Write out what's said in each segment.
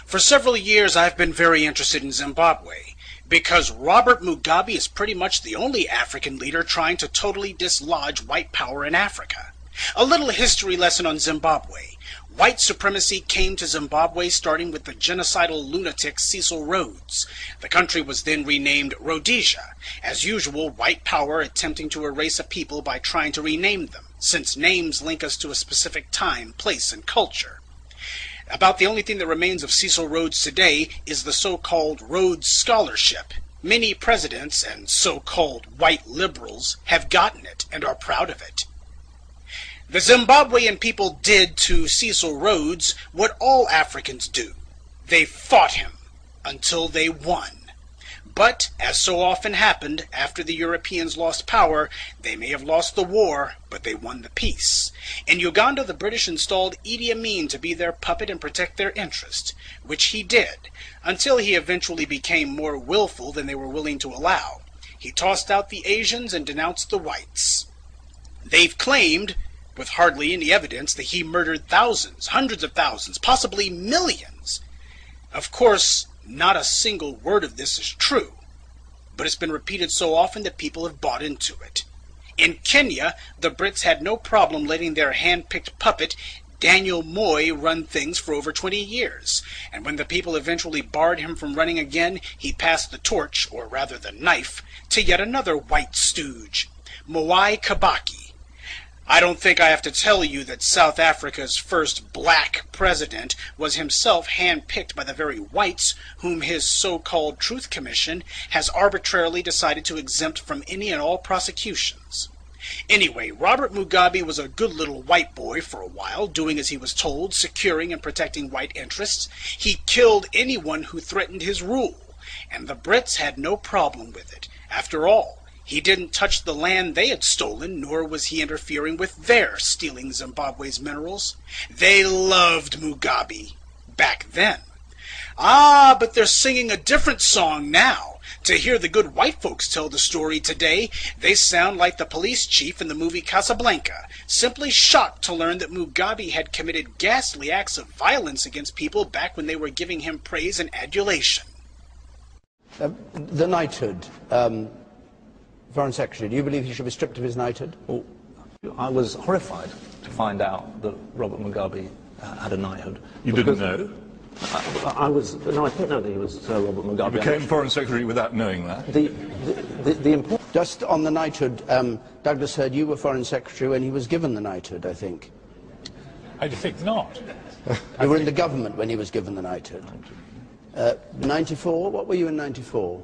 For several years I've been very interested in Zimbabwe, because Robert Mugabe is pretty much the only African leader trying to totally dislodge white power in Africa. A little history lesson on Zimbabwe. White supremacy came to Zimbabwe starting with the genocidal lunatic Cecil Rhodes. The country was then renamed Rhodesia. As usual, white power attempting to erase a people by trying to rename them, since names link us to a specific time, place, and culture. About the only thing that remains of Cecil Rhodes today is the so-called Rhodes Scholarship. Many presidents and so-called white liberals have gotten it and are proud of it. The Zimbabwean people did to Cecil Rhodes what all Africans do. They fought him until they won. But, as so often happened, after the Europeans lost power, they may have lost the war, but they won the peace. In Uganda, the British installed Idi Amin to be their puppet and protect their interest, which he did, until he eventually became more willful than they were willing to allow. He tossed out the Asians and denounced the whites. They've claimed, with hardly any evidence, that he murdered thousands, hundreds of thousands, possibly millions. Of course, not a single word of this is true, but it's been repeated so often that people have bought into it. In Kenya, the Brits had no problem letting their hand-picked puppet, Daniel Moi, run things for over 20 years, and when the people eventually barred him from running again, he passed the torch, or rather the knife, to yet another white stooge, Mwai Kibaki. I don't think I have to tell you that South Africa's first black president was himself hand-picked by the very whites whom his so-called Truth Commission has arbitrarily decided to exempt from any and all prosecutions. Anyway, Robert Mugabe was a good little white boy for a while, doing as he was told, securing and protecting white interests. He killed anyone who threatened his rule, and the Brits had no problem with it. After all, he didn't touch the land they had stolen, nor was he interfering with their stealing Zimbabwe's minerals. They loved Mugabe back then. Ah, but they're singing a different song now. To hear the good white folks tell the story today, they sound like the police chief in the movie Casablanca, simply shocked to learn that Mugabe had committed ghastly acts of violence against people back when they were giving him praise and adulation. The knighthood. Foreign Secretary, do you believe he should be stripped of his knighthood? Well, I was horrified to find out that Robert Mugabe had a knighthood. You didn't know? No, I didn't know that he was Sir Robert Mugabe. You became Foreign Secretary without knowing that? Just on the knighthood, Douglas heard you were Foreign Secretary when he was given the knighthood, I think. I think not. You were in the government when he was given the knighthood. 94? What were you in 94?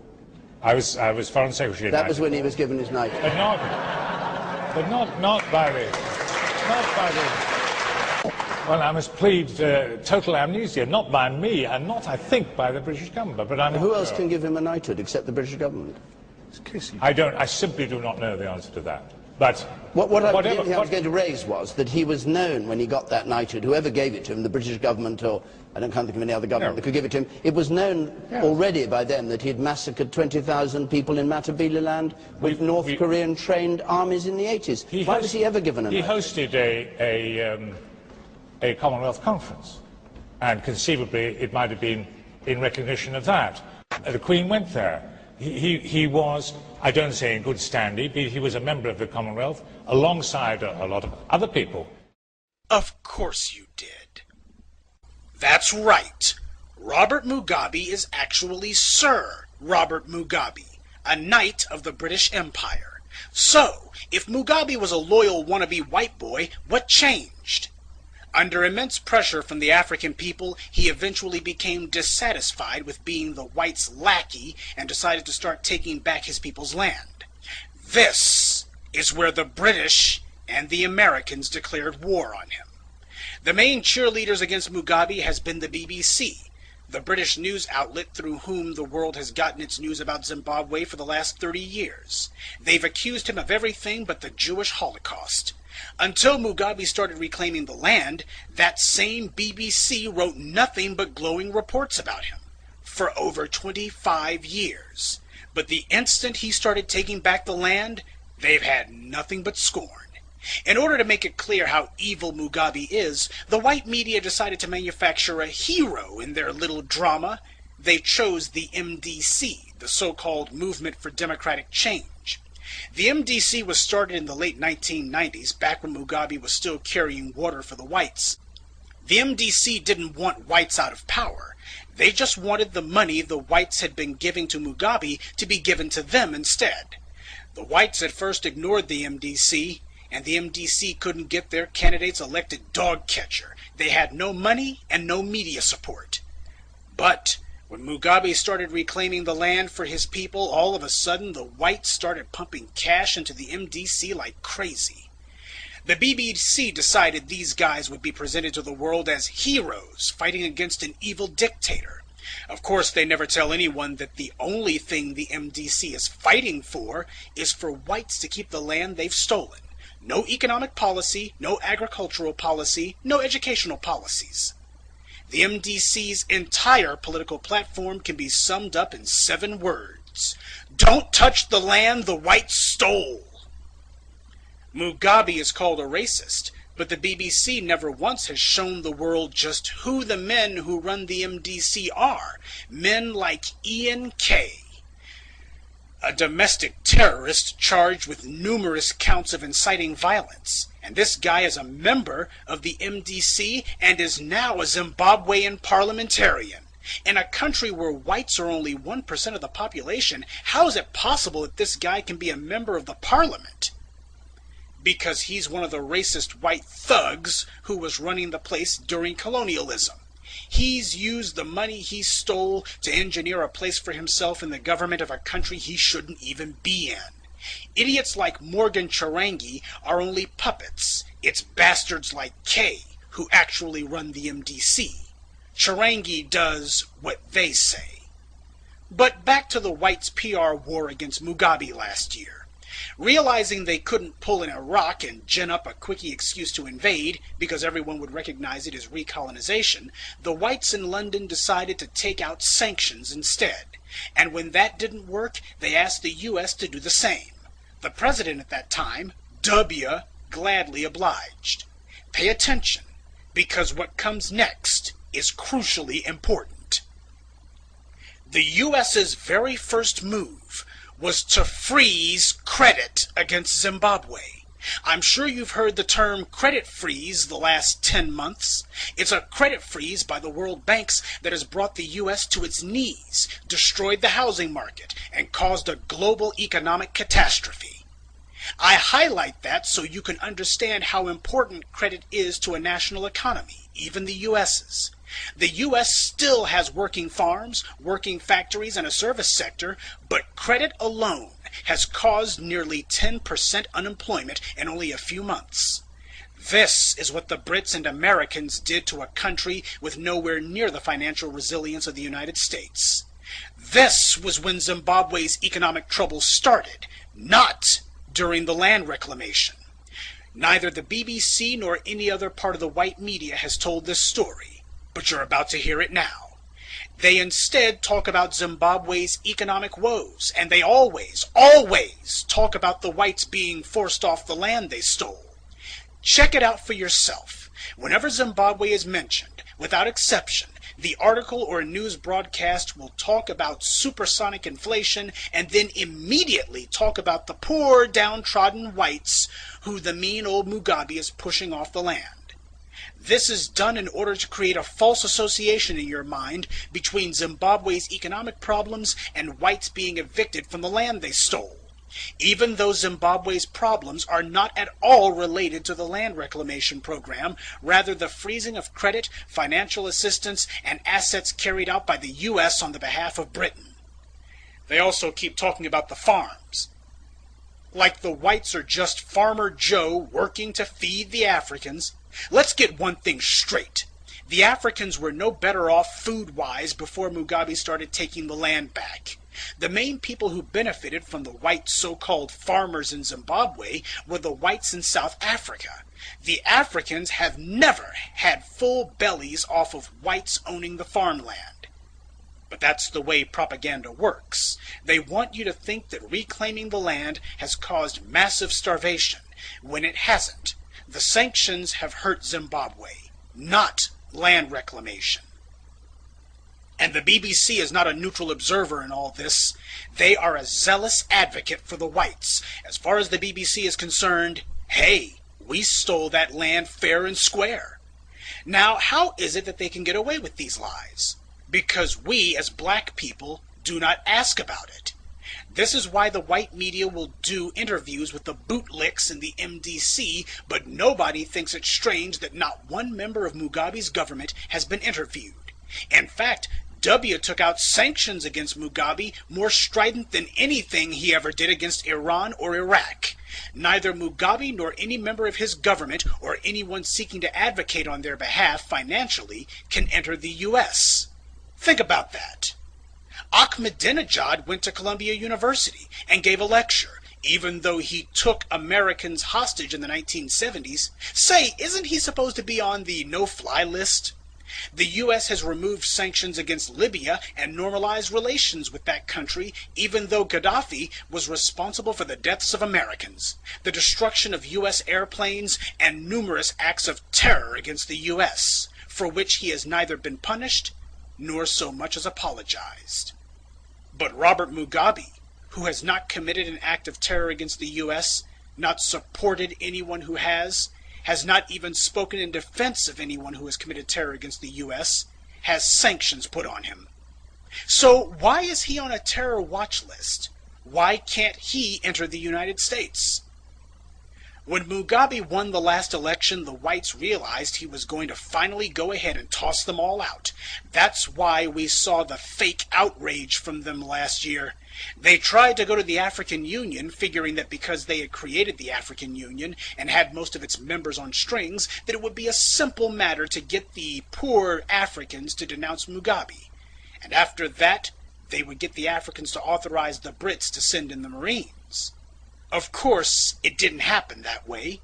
I was Foreign Secretary. That was when he was given his knighthood. But not by the. Well, I must plead total amnesia, not by me, and not, I think, by the British government. But I'm. Who else can give him a knighthood except the British government? I simply do not know the answer to that. But what I was going to raise was that he was known when he got that knighthood, whoever gave it to him, the British government, or I can't think of any other government that could give it to him, it was known already by them that he had massacred 20,000 people in Matabeleland with North Korean trained armies in the 80s. Why was he ever given a knighthood? He hosted a Commonwealth conference, and conceivably it might have been in recognition of that. The Queen went there. He was, I don't say in good standing, but he was a member of the Commonwealth alongside a lot of other people. Of course you did. That's right. Robert Mugabe is actually Sir Robert Mugabe, a knight of the British Empire. So, if Mugabe was a loyal wannabe white boy, what changed? Under immense pressure from the African people, he eventually became dissatisfied with being the whites' lackey and decided to start taking back his people's land. This is where the British and the Americans declared war on him. The main cheerleaders against Mugabe has been the BBC, the British news outlet through whom the world has gotten its news about Zimbabwe for the last 30 years. They've accused him of everything but the Jewish Holocaust. Until Mugabe started reclaiming the land, that same BBC wrote nothing but glowing reports about him for over 25 years. But the instant he started taking back the land, they've had nothing but scorn. In order to make it clear how evil Mugabe is, the white media decided to manufacture a hero in their little drama. They chose the MDC, the so-called Movement for Democratic Change. The MDC was started in the late 1990s, back when Mugabe was still carrying water for the whites. The MDC didn't want whites out of power. They just wanted the money the whites had been giving to Mugabe to be given to them instead. The whites at first ignored the MDC, and the MDC couldn't get their candidates elected dog catcher. They had no money and no media support. But when Mugabe started reclaiming the land for his people, all of a sudden the whites started pumping cash into the MDC like crazy. The BBC decided these guys would be presented to the world as heroes fighting against an evil dictator. Of course, they never tell anyone that the only thing the MDC is fighting for is for whites to keep the land they've stolen. No economic policy, no agricultural policy, no educational policies. The MDC's entire political platform can be summed up in 7 words. Don't touch the land the whites stole. Mugabe is called a racist, but the BBC never once has shown the world just who the men who run the MDC are. Men like Ian Kay, a domestic terrorist charged with numerous counts of inciting violence. And this guy is a member of the MDC and is now a Zimbabwean parliamentarian. In a country where whites are only 1% of the population, how is it possible that this guy can be a member of the parliament? Because he's one of the racist white thugs who was running the place during colonialism. He's used the money he stole to engineer a place for himself in the government of a country he shouldn't even be in. Idiots like Morgan Chirangi are only puppets. It's bastards like Kay who actually run the MDC. Chirangi does what they say. But back to the whites' PR war against Mugabe last year. Realizing they couldn't pull in Iraq and gin up a quickie excuse to invade, because everyone would recognize it as recolonization, the whites in London decided to take out sanctions instead. And when that didn't work, they asked the US to do the same. The president at that time, W, gladly obliged. Pay attention, because what comes next is crucially important. The US's very first move was to freeze credit against Zimbabwe. I'm sure you've heard the term credit freeze the last 10 months. It's a credit freeze by the World Banks that has brought the U.S. to its knees, destroyed the housing market, and caused a global economic catastrophe. I highlight that so you can understand how important credit is to a national economy, even the U.S.'s. The U.S. still has working farms, working factories, and a service sector, but credit alone has caused nearly 10% unemployment in only a few months. This is what the Brits and Americans did to a country with nowhere near the financial resilience of the United States. This was when Zimbabwe's economic troubles started, not during the land reclamation. Neither the BBC nor any other part of the white media has told this story. But you're about to hear it now. They instead talk about Zimbabwe's economic woes, and they always talk about the whites being forced off the land they stole. Check it out for yourself. Whenever Zimbabwe is mentioned, without exception, the article or news broadcast will talk about supersonic inflation and then immediately talk about the poor, downtrodden whites who the mean old Mugabe is pushing off the land. This is done in order to create a false association in your mind between Zimbabwe's economic problems and whites being evicted from the land they stole. Even though Zimbabwe's problems are not at all related to the land reclamation program, rather the freezing of credit, financial assistance, and assets carried out by the U.S. on the behalf of Britain. They also keep talking about the farms. Like the whites are just Farmer Joe working to feed the Africans. Let's get one thing straight. The Africans were no better off food-wise before Mugabe started taking the land back. The main people who benefited from the white so-called farmers in Zimbabwe were the whites in South Africa. The Africans have never had full bellies off of whites owning the farmland. But that's the way propaganda works. They want you to think that reclaiming the land has caused massive starvation, when it hasn't. The sanctions have hurt Zimbabwe, not land reclamation. And the BBC is not a neutral observer in all this. They are a zealous advocate for the whites. As far as the BBC is concerned, hey, we stole that land fair and square. Now, how is it that they can get away with these lies? Because we, as black people, do not ask about it. This is why the white media will do interviews with the bootlicks in the MDC, but nobody thinks it strange that not one member of Mugabe's government has been interviewed. In fact, W took out sanctions against Mugabe more strident than anything he ever did against Iran or Iraq. Neither Mugabe nor any member of his government or anyone seeking to advocate on their behalf financially can enter the U.S. Think about that. Ahmadinejad went to Columbia University and gave a lecture, even though he took Americans hostage in the 1970s. Say, isn't he supposed to be on the no-fly list? The U.S. has removed sanctions against Libya and normalized relations with that country, even though Gaddafi was responsible for the deaths of Americans, the destruction of U.S. airplanes, and numerous acts of terror against the U.S., for which he has neither been punished nor so much as apologized. But Robert Mugabe, who has not committed an act of terror against the U.S., not supported anyone who has not even spoken in defense of anyone who has committed terror against the U.S., has sanctions put on him. So why is he on a terror watch list? Why can't he enter the United States? When Mugabe won the last election, the whites realized he was going to finally go ahead and toss them all out. That's why we saw the fake outrage from them last year. They tried to go to the African Union, figuring that because they had created the African Union and had most of its members on strings, that it would be a simple matter to get the poor Africans to denounce Mugabe. And after that, they would get the Africans to authorize the Brits to send in the Marines. Of course, it didn't happen that way.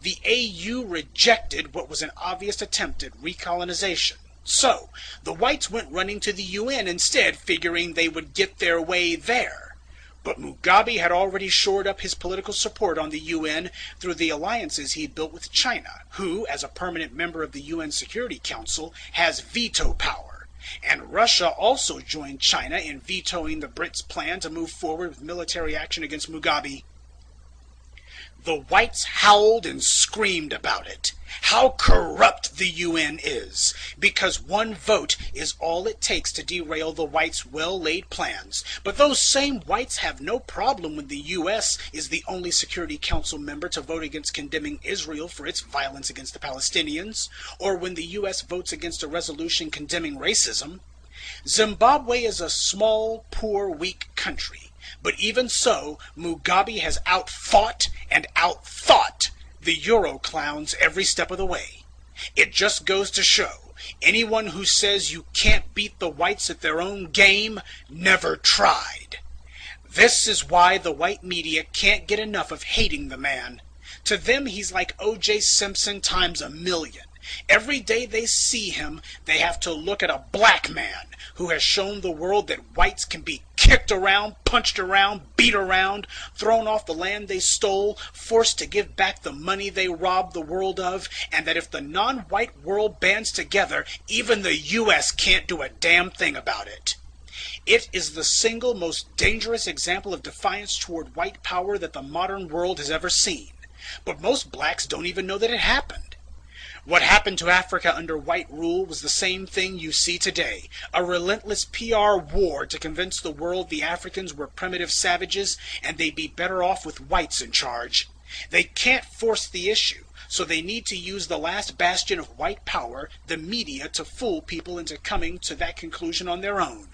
The AU rejected what was an obvious attempt at recolonization. So, the whites went running to the UN instead, figuring they would get their way there. But Mugabe had already shored up his political support on the UN through the alliances he had built with China, who, as a permanent member of the UN Security Council, has veto power. And Russia also joined China in vetoing the Brits' plan to move forward with military action against Mugabe. The whites howled and screamed about it. How corrupt the UN is, because one vote is all it takes to derail the whites' well-laid plans. But those same whites have no problem when the US is the only Security Council member to vote against condemning Israel for its violence against the Palestinians, or when the US votes against a resolution condemning racism. Zimbabwe is a small, poor, weak country. But even so, Mugabe has outfought and outthought the Euro clowns every step of the way. It just goes to show, anyone who says you can't beat the whites at their own game never tried. This is why the white media can't get enough of hating the man. To them, he's like O.J. Simpson times a million. Every day they see him, they have to look at a black man who has shown the world that whites can be kicked around, punched around, beat around, thrown off the land they stole, forced to give back the money they robbed the world of, and that if the non-white world bands together, even the U.S. can't do a damn thing about it. It is the single most dangerous example of defiance toward white power that the modern world has ever seen. But most blacks don't even know that it happened. What happened to Africa under white rule was the same thing you see today, a relentless PR war to convince the world the Africans were primitive savages and they'd be better off with whites in charge. They can't force the issue, so they need to use the last bastion of white power, the media, to fool people into coming to that conclusion on their own.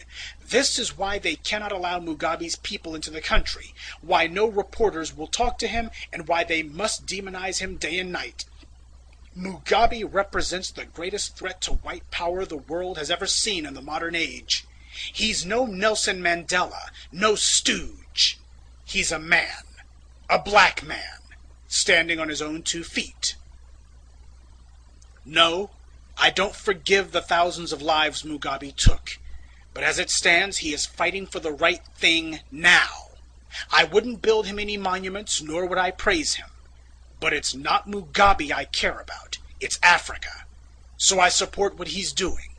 This is why they cannot allow Mugabe's people into the country, why no reporters will talk to him, and why they must demonize him day and night. Mugabe represents the greatest threat to white power the world has ever seen in the modern age. He's no Nelson Mandela, no stooge. He's a man, a black man, standing on his own 2 feet. No, I don't forgive the thousands of lives Mugabe took, but as it stands, he is fighting for the right thing now. I wouldn't build him any monuments, nor would I praise him. But it's not Mugabe I care about. It's Africa. So I support what he's doing.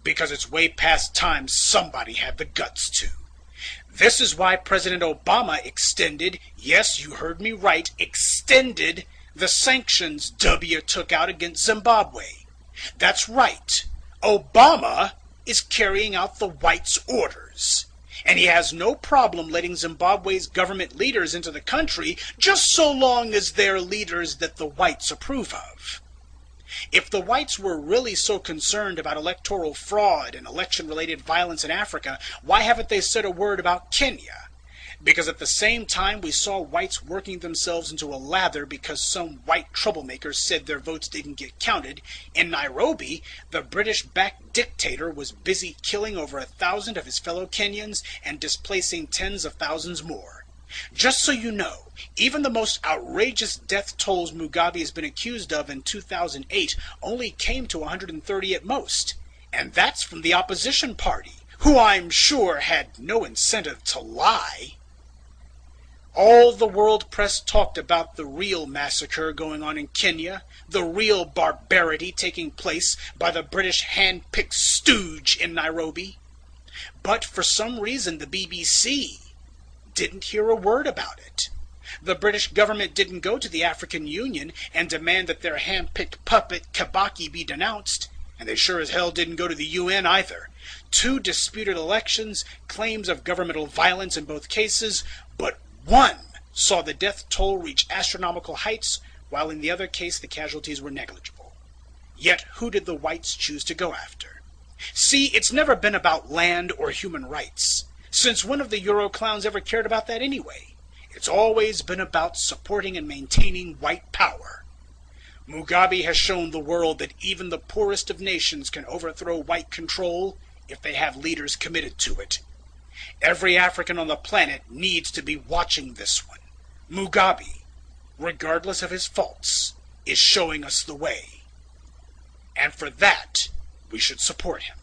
Because it's way past time somebody had the guts to. This is why President Obama extended, yes, you heard me right, extended the sanctions W took out against Zimbabwe. That's right. Obama is carrying out the whites' orders. And he has no problem letting Zimbabwe's government leaders into the country just so long as they're leaders that the whites approve of. If the whites were really so concerned about electoral fraud and election-related violence in Africa, why haven't they said a word about Kenya? Because at the same time we saw whites working themselves into a lather because some white troublemakers said their votes didn't get counted, in Nairobi, the British-backed dictator was busy killing over 1,000 of his fellow Kenyans and displacing tens of thousands more. Just so you know, even the most outrageous death tolls Mugabe has been accused of in 2008 only came to 130 at most. And that's from the opposition party, who I'm sure had no incentive to lie. All the world press talked about the real massacre going on in Kenya, the real barbarity taking place by the British hand-picked stooge in Nairobi. But for some reason the BBC didn't hear a word about it. The British government didn't go to the African Union and demand that their hand-picked puppet Kibaki be denounced, and they sure as hell didn't go to the UN either. 2 disputed elections, claims of governmental violence in both cases, but one saw the death toll reach astronomical heights, while in the other case the casualties were negligible. Yet who did the whites choose to go after? See, it's never been about land or human rights. Since when have the Euro clowns ever cared about that anyway? It's always been about supporting and maintaining white power. Mugabe has shown the world that even the poorest of nations can overthrow white control if they have leaders committed to it. Every African on the planet needs to be watching this one. Mugabe, regardless of his faults, is showing us the way. And for that, we should support him.